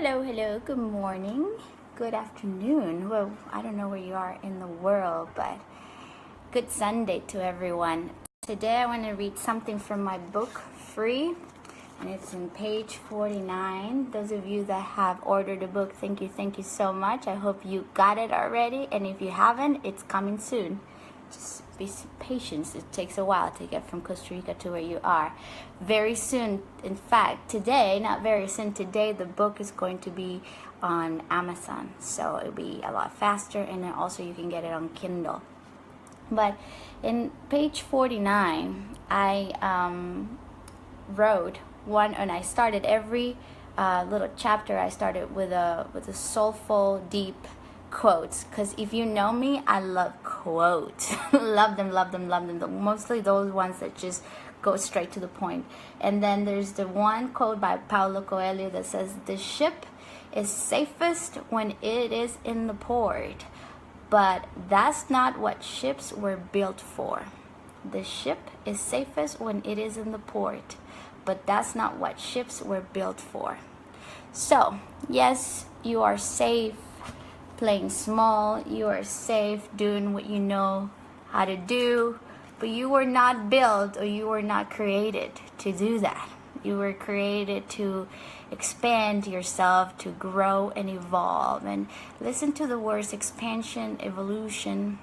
Hello, good morning, good afternoon. Well, I don't know where you are in the world, but good Sunday to everyone. Today I want to read something from my book, Free, and it's in page 49. Those of you that have ordered the book, thank you so much. I hope you got it already, and if you haven't, it's coming soon. Just be patient. It takes a while to get from Costa Rica to where you are. Very soon, in fact, today, not very soon, today the book is going to be on Amazon. So it'll be a lot faster, and then also you can get it on Kindle. But in page 49, I wrote one, and I started every little chapter. I started with a soulful, deep quotes, because if you know me, I love quotes. love them. Mostly those ones that just go straight to the point. And then there's the one quote by Paulo Coelho that says, "The ship is safest when it is in the port, but that's not what ships were built for." The ship is safest when it is in the port, but that's not what ships were built for. So yes, you are safe playing small, you are safe doing what you know how to do, but you were not built, or you were not created to do that. You were created to expand yourself, to grow and evolve. And listen to the words expansion, evolution.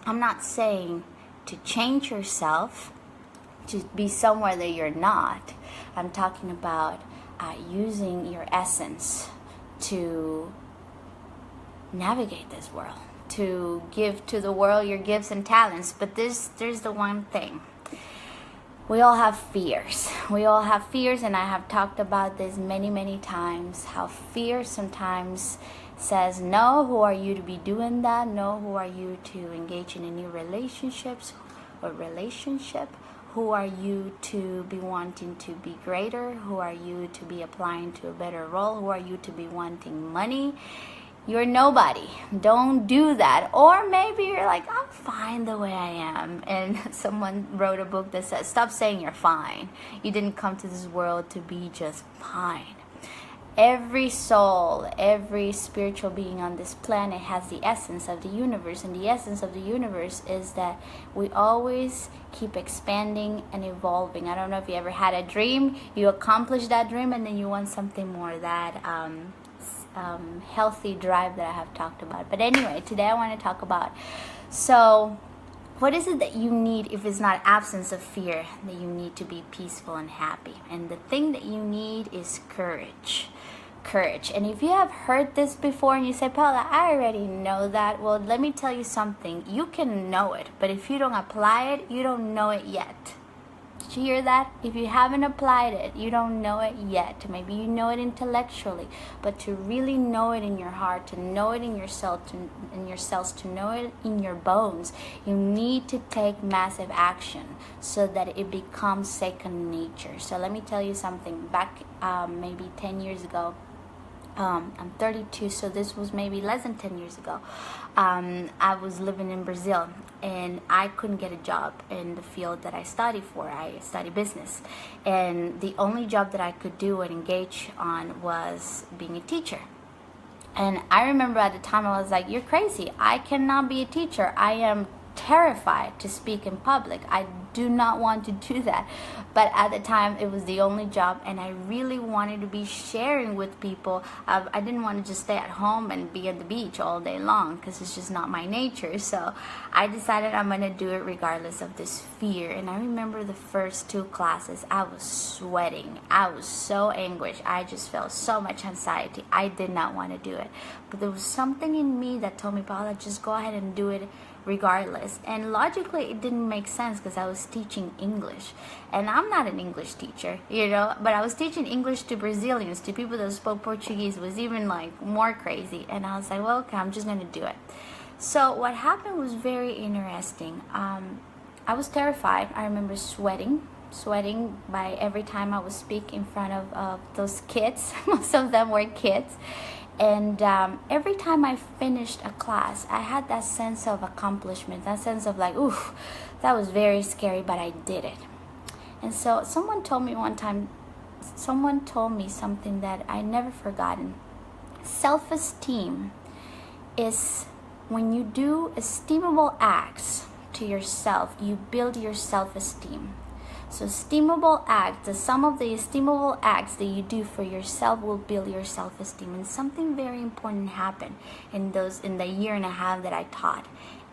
I'm not saying to change yourself to be somewhere that you're not. I'm talking about using your essence to navigate this world, to give to the world your gifts and talents. But there's the one thing. We all have fears. And I have talked about this many times, how fear sometimes says, no, who are you to be doing that? No, who are you to engage in any relationships or relationship? Who are you to be wanting to be greater? Who are you to be applying to a better role? Who are you to be wanting money? You're nobody. Don't do that. Or maybe you're like, I'm fine the way I am. And someone wrote a book that says, stop saying you're fine. You didn't come to this world to be just fine. Every soul, every spiritual being on this planet has the essence of the universe. And the essence of the universe is that we always keep expanding and evolving. I don't know if you ever had a dream, you accomplish that dream, and then you want something more. That healthy drive that I have talked about. But anyway, today I want to talk about, so what is it that you need if it's not absence of fear, that you need to be peaceful and happy? And the thing that you need is courage. And if you have heard this before and you say, Paula, I already know that, well, let me tell you something. You can know it, but if you don't apply it, you don't know it yet. Did you hear that? If you haven't applied it, you don't know it yet. Maybe you know it intellectually, but to really know it in your heart, to know it in yourself, in your cells, to know it in your bones, you need to take massive action so that it becomes second nature. So let me tell you something. Back maybe 10 years ago, I'm 32, so this was maybe less than 10 years ago. I was living in Brazil, and I couldn't get a job in the field that I studied for. I study business, and the only job that I could do and engage on was being a teacher. And I remember at the time I was like, you're crazy. I cannot be a teacher. I am terrified to speak in public. I do not want to do that. But at the time, it was the only job, and I really wanted to be sharing with people. I didn't want to just stay at home and be at the beach all day long, because it's just not my nature. So I decided I'm going to do it regardless of this fear. And I remember the first 2 classes, I was sweating. I was so anguished. I just felt so much anxiety. I did not want to do it. But there was something in me that told me, Paula, just go ahead and do it regardless. And logically it didn't make sense, because I was teaching English, and I'm not an English teacher, but I was teaching English to Brazilians, to people that spoke Portuguese. It was even like more crazy. And I was like, well, okay, I'm just going to do it. So what happened was very interesting. I was terrified. I remember sweating by every time I would speak in front of those kids. Most of them were kids. And every time I finished a class, I had that sense of accomplishment, that sense of like, oof, that was very scary, but I did it. And so someone told me one time, someone told me something that I never forgotten. Self-esteem is when you do esteemable acts to yourself, you build your self-esteem. So esteemable acts, the sum of the esteemable acts that you do for yourself will build your self-esteem. And something very important happened in the year and a half that I taught.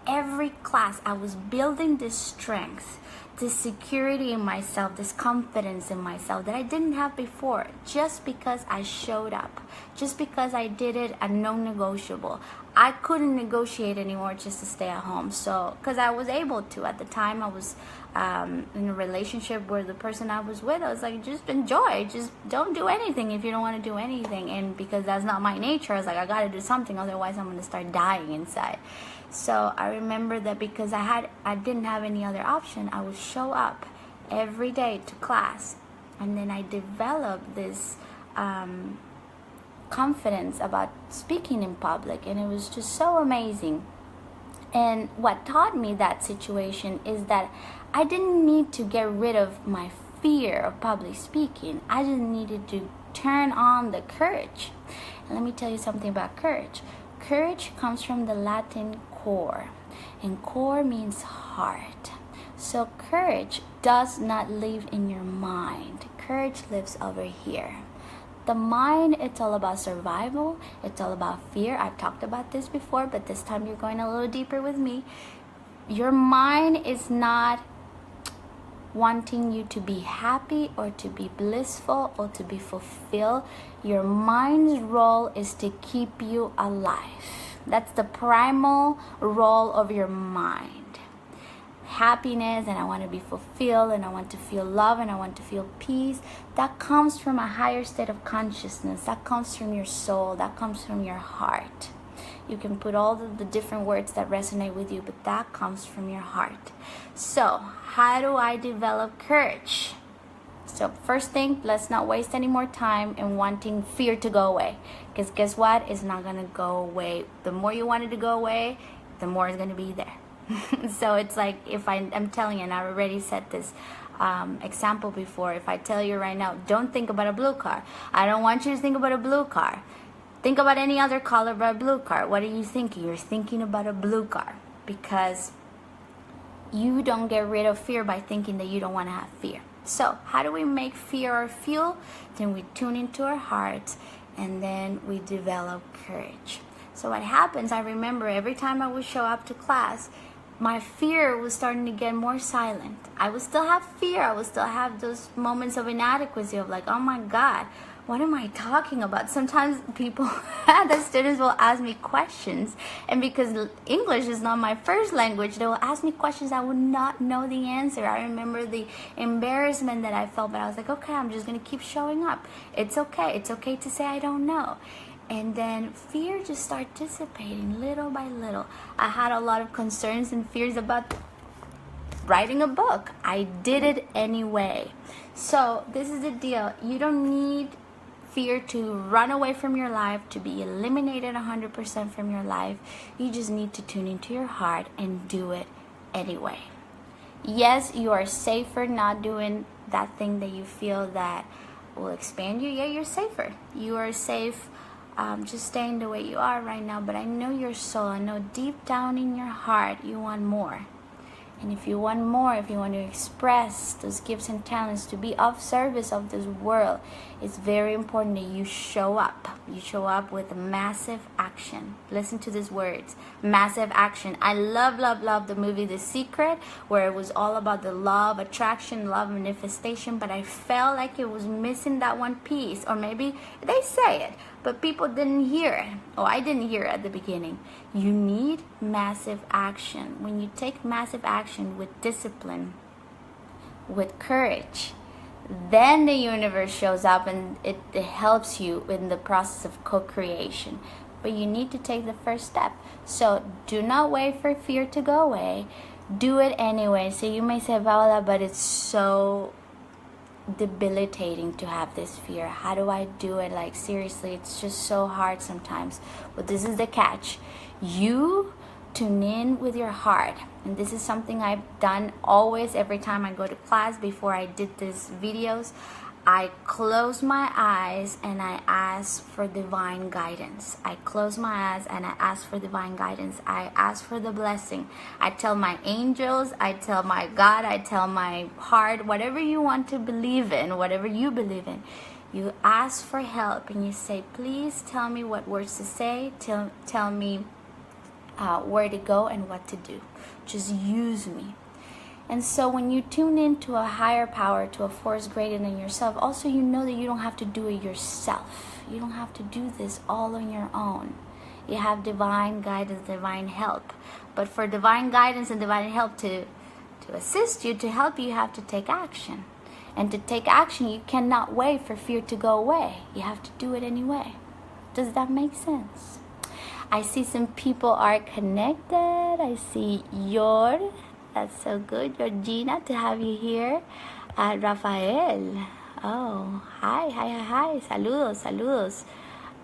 Every class I was building this strength, this security in myself, this confidence in myself that I didn't have before, just because I showed up, just because I did it a non-negotiable. I couldn't negotiate anymore just to stay at home. So, because I was able to. At the time, I was in a relationship where the person I was with, I was like, just enjoy, just don't do anything if you don't want to do anything. And because that's not my nature, I was like, I got to do something, otherwise I'm going to start dying inside. So I remember that because I didn't have any other option, I would show up every day to class, and then I developed this confidence about speaking in public, and it was just so amazing. And what taught me that situation is that I didn't need to get rid of my fear of public speaking. I just needed to turn on the courage. And let me tell you something about courage. Courage comes from the Latin cor, and cor means heart. So courage does not live in your mind. Courage lives over here. The mind, it's all about survival. It's all about fear. I've talked about this before, but this time you're going a little deeper with me. Your mind is not wanting you to be happy or to be blissful or to be fulfilled. Your mind's role is to keep you alive. That's the primal role of your mind. Happiness, and I want to be fulfilled, and I want to feel love, and I want to feel peace. That comes from a higher state of consciousness. That comes from your soul. That comes from your heart. You can put all the different words that resonate with you, but that comes from your heart. So, how do I develop courage? So, first thing, let's not waste any more time in wanting fear to go away. Because guess what? It's not going to go away. The more you want it to go away, the more it's going to be there. So it's like, if I'm telling you, and I already said this example before, if I tell you right now, don't think about a blue car. I don't want you to think about a blue car. Think about any other color but a blue car. What are you thinking? You're thinking about a blue car, because you don't get rid of fear by thinking that you don't want to have fear. So how do we make fear our fuel? Then we tune into our hearts, and then we develop courage. So what happens, I remember every time I would show up to class, my fear was starting to get more silent. I would still have fear. I would still have those moments of inadequacy of like, oh my God, what am I talking about? Sometimes people, the students will ask me questions, and because English is not my first language, they will ask me questions I would not know the answer. I remember the embarrassment that I felt, but I was like, okay, I'm just going to keep showing up. It's okay. It's okay to say I don't know. And then fear just started dissipating little by little. I had a lot of concerns and fears about writing a book. I did it anyway. So this is the deal. You don't need fear to run away from your life, to be eliminated 100% from your life. You just need to tune into your heart and do it anyway. Yes, you are safer not doing that thing that you feel that will expand you. Yeah, you're safer. You are safe just staying the way you are right now, but I know your soul. I know deep down in your heart you want more. And if you want more, if you want to express those gifts and talents to be of service of this world, it's very important that you show up. You show up with massive action. Listen to these words, massive action. I love the movie The Secret, where it was all about the law of attraction, love manifestation, but I felt like it was missing that one piece. Or maybe they say it, but people didn't hear it. Oh, I didn't hear it at the beginning. You need massive action. When you take massive action with discipline, with courage, then the universe shows up, and it helps you in the process of co-creation. But you need to take the first step. So do not wait for fear to go away. Do it anyway. So you may say, Paola, but it's so debilitating to have this fear. How do I do it? Like, seriously, it's just so hard sometimes. But this is the catch. You tune in with your heart, and this is something I've done always every time I go to class. Before I did these videos, I close my eyes and I ask for divine guidance. I close my eyes and I ask for divine guidance. I ask for the blessing. I tell my angels, I tell my God, I tell my heart, whatever you want to believe in, whatever you believe in. You ask for help and you say, please tell me what words to say. Tell me where to go and what to do. Just use me. And so when you tune into a higher power, to a force greater than yourself, also you know that you don't have to do it yourself. You don't have to do this all on your own. You have divine guidance, divine help. But for divine guidance and divine help to assist you, to help you, you have to take action. And to take action, you cannot wait for fear to go away. You have to do it anyway. Does that make sense? I see some people are connected. I see Yor. That's so good, Georgina, to have you here. Rafael. Oh, hi. Saludos.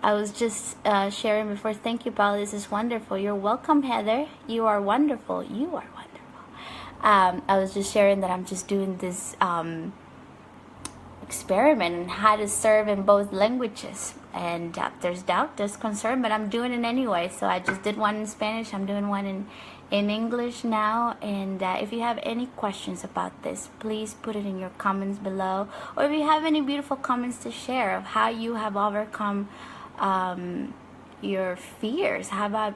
I was just sharing before. Thank you, Paula. This is wonderful. You're welcome, Heather. You are wonderful. I was just sharing that I'm just doing this experiment on how to serve in both languages. And there's doubt, there's concern, but I'm doing it anyway. So I just did one in Spanish. I'm doing one in English now. And if you have any questions about this, please put it in your comments below. Or if you have any beautiful comments to share of how you have overcome your fears, how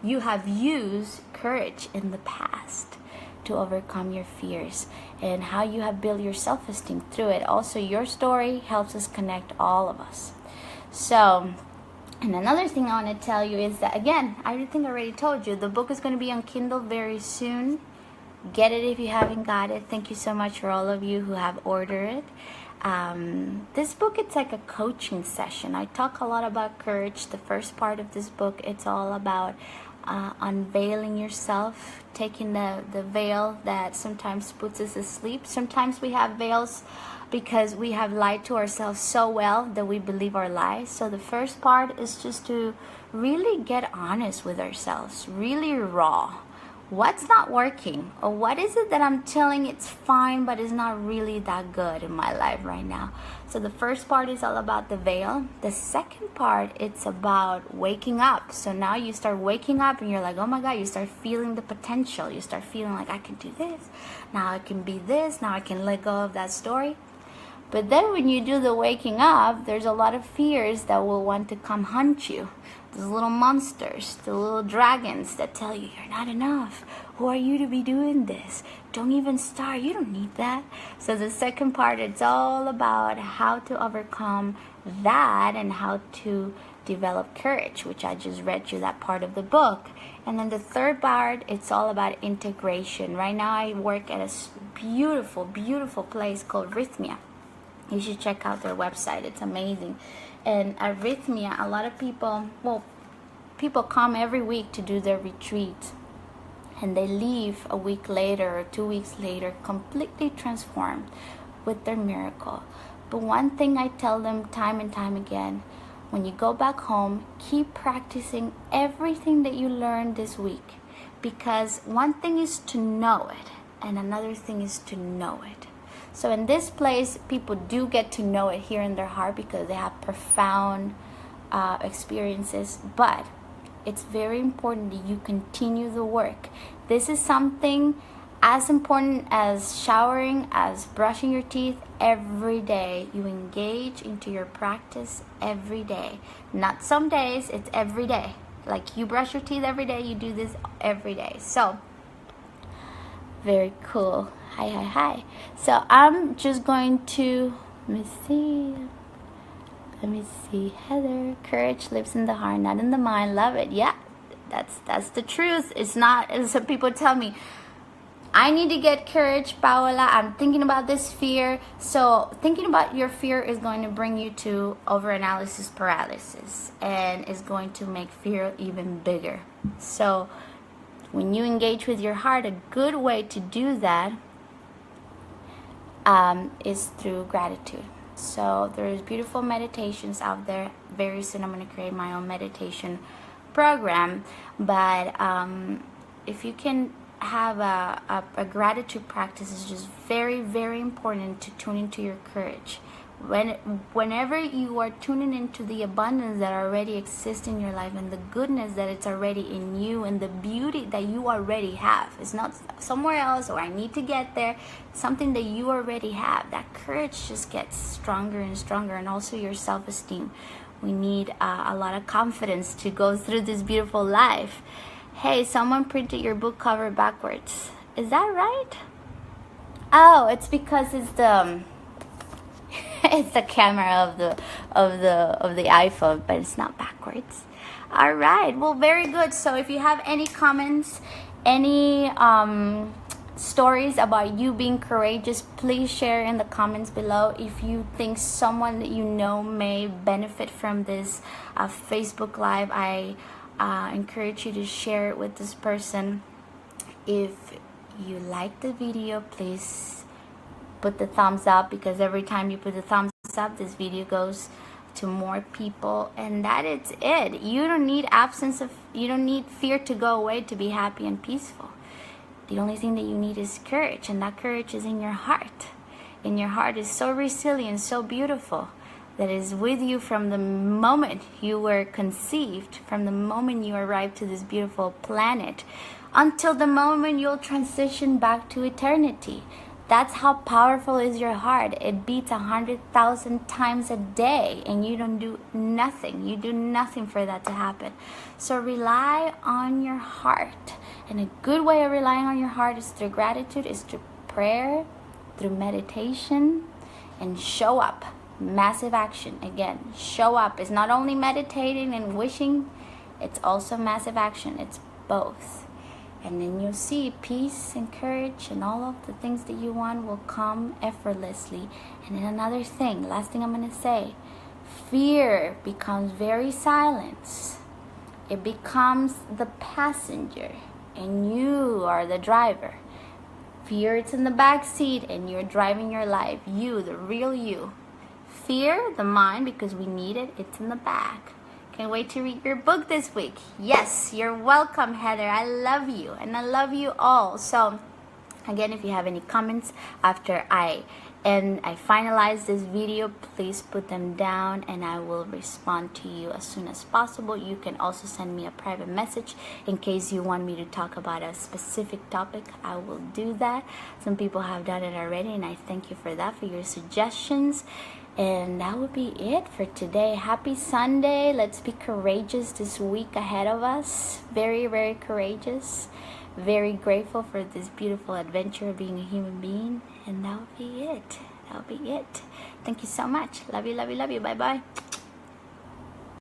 you have used courage in the past to overcome your fears, and how you have built your self-esteem through it. Also, your story helps us connect all of us. So, and another thing I want to tell you is that, again, I think I already told you, the book is going to be on Kindle very soon. Get it if you haven't got it. Thank you so much for all of you who have ordered it. This book, it's like a coaching session. I talk a lot about courage. The first part of this book, it's all about unveiling yourself, taking the veil that sometimes puts us asleep. Sometimes we have veils because we have lied to ourselves so well that we believe our lies. So the first part is just to really get honest with ourselves, really raw. What's not working? Or what is it that I'm telling it's fine, but it's not really that good in my life right now? So the first part is all about the veil. The second part, it's about waking up. So now you start waking up and you're like, oh my God, you start feeling the potential. You start feeling like, I can do this. Now I can be this. Now I can let go of that story. But then when you do the waking up, there's a lot of fears that will want to come hunt you. Those little monsters, the little dragons that tell you you're not enough. Who are you to be doing this? Don't even start. You don't need that. So the second part, it's all about how to overcome that and how to develop courage, which I just read you that part of the book. And then the third part, it's all about integration. Right now I work at a beautiful, beautiful place called Rhythmia. You should check out their website. It's amazing. And at Rhythmia, a lot of people come every week to do their retreat. And they leave a week later or 2 weeks later completely transformed with their miracle. But one thing I tell them time and time again, when you go back home, keep practicing everything that you learned this week. Because one thing is to know it, and another thing is to know it. So in this place, people do get to know it here in their heart because they have profound experiences. But it's very important that you continue the work. This is something as important as showering, as brushing your teeth. Every day you engage into your practice every day. Not some days, it's every day. Like you brush your teeth every day, you do this every day. So very cool. Hi. So I'm just going to, let me see. Heather, courage lives in the heart, not in the mind. Love it. Yeah, that's the truth. It's not, as some people tell me, I need to get courage, Paola. I'm thinking about this fear. So thinking about your fear is going to bring you to overanalysis paralysis, and is going to make fear even bigger. So when you engage with your heart, a good way to do that is through gratitude. So there's beautiful meditations out there. Very soon I'm going to create my own meditation program. But if you can have a gratitude practice is just very, very important to tune into your courage. Whenever you are tuning into the abundance that already exists in your life, and the goodness that it's already in you, and the beauty that you already have, it's not somewhere else or I need to get there, something that you already have, that courage just gets stronger and stronger. And also your self-esteem. We need a lot of confidence to go through this beautiful life. Hey, someone printed your book cover backwards. Is that right? Oh, it's because it's the it's the camera of the iPhone, but it's not backwards. All right. Well, very good. So if you have any comments, any stories about you being courageous, please share in the comments below. If you think someone that you know may benefit from this Facebook Live, I encourage you to share it with this person. If you like the video, please put the thumbs up, because every time you put the thumbs up, this video goes to more people. And that is it. You don't need you don't need fear to go away to be happy and peaceful. The only thing that you need is courage, and that courage is in your heart. And your heart is so resilient, so beautiful, that is with you from the moment you were conceived, from the moment you arrived to this beautiful planet, until the moment you'll transition back to eternity. That's how powerful is your heart. It beats 100,000 times a day, and you don't do nothing. You do nothing for that to happen. So rely on your heart. And a good way of relying on your heart is through gratitude, is through prayer, through meditation, and show up. Massive action. Again, show up. It's not only meditating and wishing, it's also massive action. It's both. And then you'll see peace and courage and all of the things that you want will come effortlessly. And then another thing, last thing I'm going to say, fear becomes very silent. It becomes the passenger and you are the driver. Fear, it's in the back seat and you're driving your life. You, the real you. Fear, the mind, because we need it, it's in the back. Can't wait to read your book this week. Yes, you're welcome, Heather. I love you, and I love you all. So, again, if you have any comments after I finalize this video, please put them down, and I will respond to you as soon as possible. You can also send me a private message in case you want me to talk about a specific topic. I will do that. Some people have done it already, and I thank you for that, for your suggestions. And that would be it for today. Happy Sunday. Let's be courageous this week ahead of us. Very, very courageous. Very grateful for this beautiful adventure of being a human being. And that would be it. That would be it. Thank you so much. Love you, love you, love you. Bye-bye.